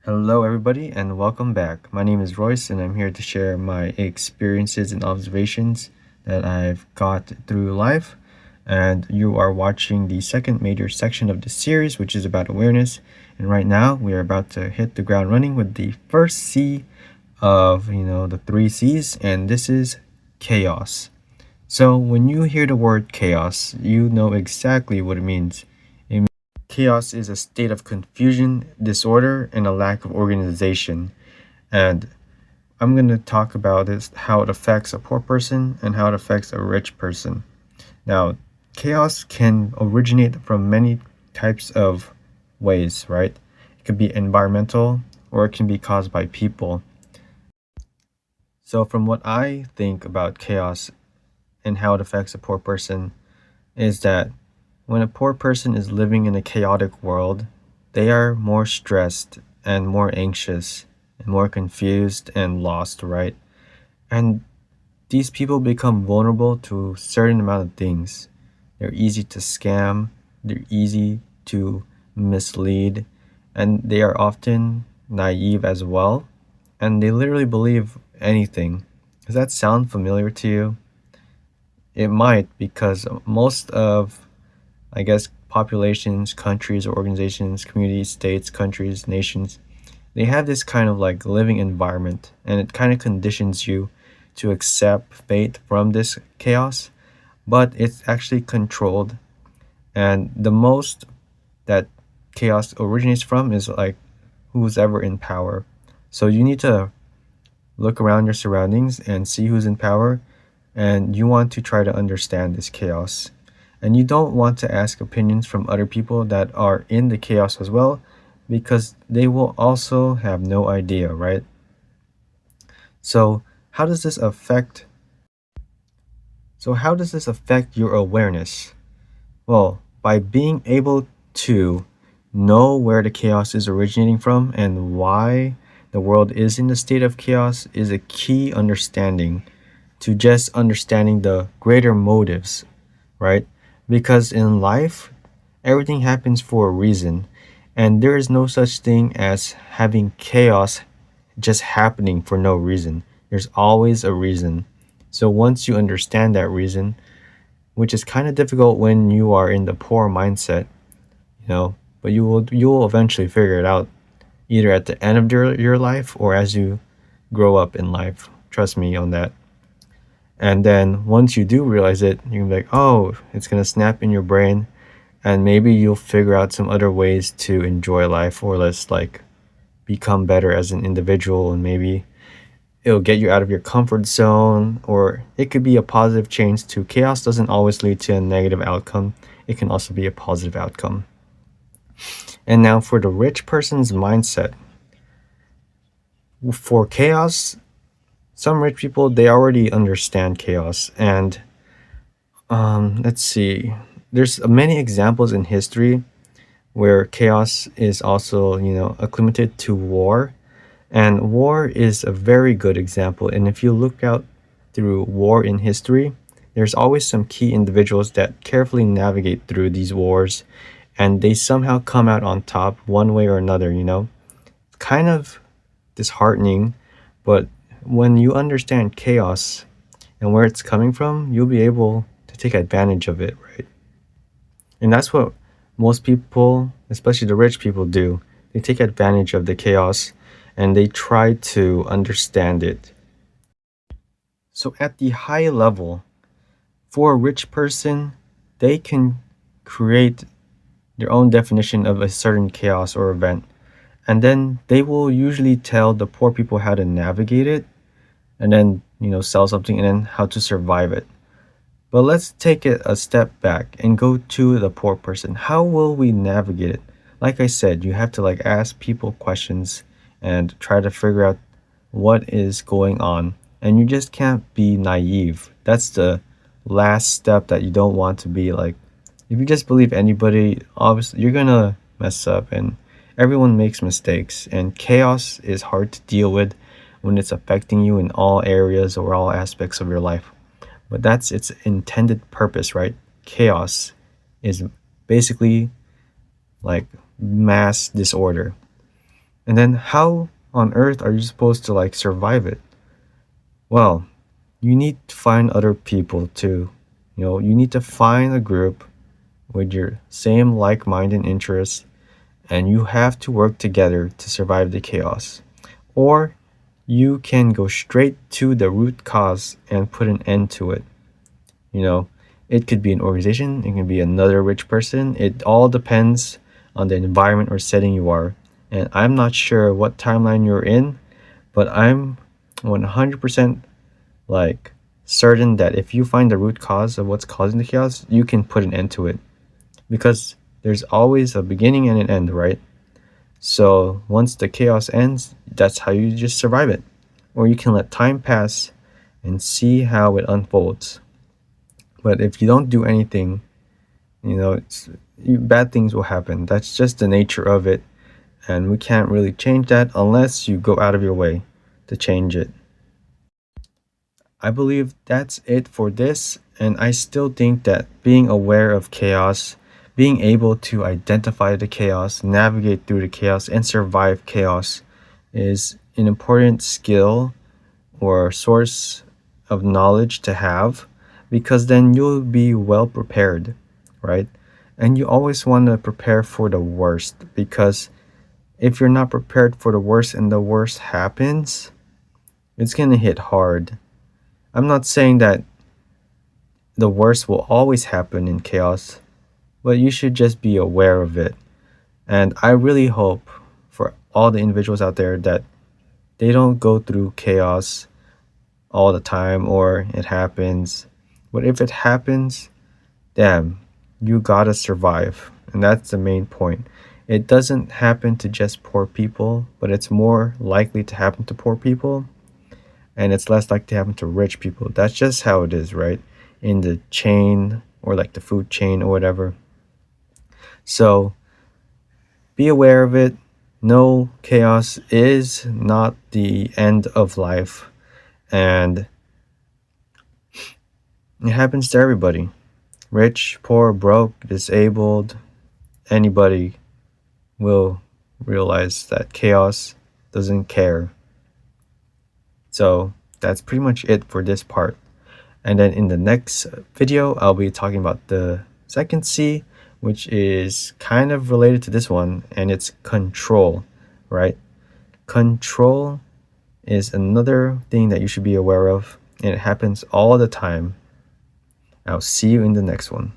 Hello, everybody, and welcome back. My name is Royce, and I'm here to share my experiences and observations that I've got through life. And you are watching the second major section of the series, which is about awareness. And right now, we are about to hit the ground running with the first C of the three C's, and this is chaos. So, when you hear the word chaos, you know exactly what it means. Chaos is a state of confusion, disorder, and a lack of organization. And I'm going to talk about this, how it affects a poor person and how it affects a rich person. Now, chaos can originate from many types of ways, right? It could be environmental or it can be caused by people. So, from what I think about chaos and how it affects a poor person, is that when a poor person is living in a chaotic world, they are more stressed and more anxious and more confused and lost, right? And these people become vulnerable to a certain amount of things. They're easy to scam, they're easy to mislead, and they are often naive as well. And they literally believe anything. Does that sound familiar to you? It might, because most of I guess populations, countries, or organizations, communities, states, countries, nations, they have this kind of like living environment and it kind of conditions you to accept fate from this chaos, but it's actually controlled. And the most that chaos originates from is like who's ever in power. So you need to look around your surroundings and see who's in power, and you want to try to understand this chaos. And you don't want to ask opinions from other people that are in the chaos as well, because they will also have no idea, right? So, how does this affect how does this affect your awareness? Well, by being able to know where the chaos is originating from and why the world is in the state of chaos is a key understanding to just understanding the greater motives, right? Because in life, everything happens for a reason, and there is no such thing as having chaos just happening for no reason. There's always a reason. So once you understand that reason, which is kind of difficult when you are in the poor mindset, but you will eventually figure it out either at the end of your life or as you grow up in life. Trust me on that. And then once you do realize it, you're gonna be like, oh, it's gonna snap in your brain, and maybe you'll figure out some other ways to enjoy life or let's like become better as an individual, and maybe it'll get you out of your comfort zone, or it could be a positive change too. Chaos doesn't always lead to a negative outcome, it can also be a positive outcome. And now for the rich person's mindset. For chaos, some rich people they already understand chaos, and let's see. There's many examples in history where chaos is also, acclimated to war. And war is a very good example. And if you look out through war in history, there's always some key individuals that carefully navigate through these wars and they somehow come out on top one way or another. Kind of disheartening, but when you understand chaos and where it's coming from, you'll be able to take advantage of it, right? And that's what most people, especially the rich people, do. They take advantage of the chaos and they try to understand it. So, at the high level, for a rich person, they can create their own definition of a certain chaos or event. And then they will usually tell the poor people how to navigate it and then, sell something and then how to survive it. But let's take it a step back and go to the poor person. How will we navigate it? Like I said, you have to like ask people questions and try to figure out what is going on. And you just can't be naive. That's the last step that you don't want to be like. If you just believe anybody, obviously you're gonna mess up, and everyone makes mistakes, and chaos is hard to deal with when it's affecting you in all areas or all aspects of your life. But that's its intended purpose, right? Chaos is basically like mass disorder. And then how on earth are you supposed to like survive it? Well, you need to find other people too. You need to find a group with your same like-minded interests, and you have to work together to survive the chaos. Or you can go straight to the root cause and put an end to it. You know, it could be an organization, it can be another rich person. It all depends on the environment or setting you are. And I'm not sure what timeline you're in, but I'm 100% like certain that if you find the root cause of what's causing the chaos, you can put an end to it. Because there's always a beginning and an end, right? So once the chaos ends, that's how you just survive it. Or you can let time pass and see how it unfolds. But if you don't do anything, bad things will happen. That's just the nature of it. And we can't really change that unless you go out of your way to change it. I believe that's it for this. And I still think that being aware of chaos, being able to identify the chaos, navigate through the chaos, and survive chaos is an important skill or source of knowledge to have, because then you'll be well prepared, right? And you always want to prepare for the worst, because if you're not prepared for the worst and the worst happens, it's going to hit hard. I'm not saying that the worst will always happen in chaos, but you should just be aware of it. And I really hope for all the individuals out there that they don't go through chaos all the time or it happens. But if it happens, damn, you gotta survive. And that's the main point. It doesn't happen to just poor people, but it's more likely to happen to poor people, and it's less likely to happen to rich people. That's just how it is, right? In the chain, or like the food chain or whatever. So be aware of it. No, chaos is not the end of life, and it happens to everybody. Rich, poor, broke, disabled, anybody will realize that chaos doesn't care. So that's pretty much it for this part. And then in the next video, I'll be talking about the second C, which is kind of related to this one, and it's control, right? Control is another thing that you should be aware of, and it happens all the time. I'll see you in the next one.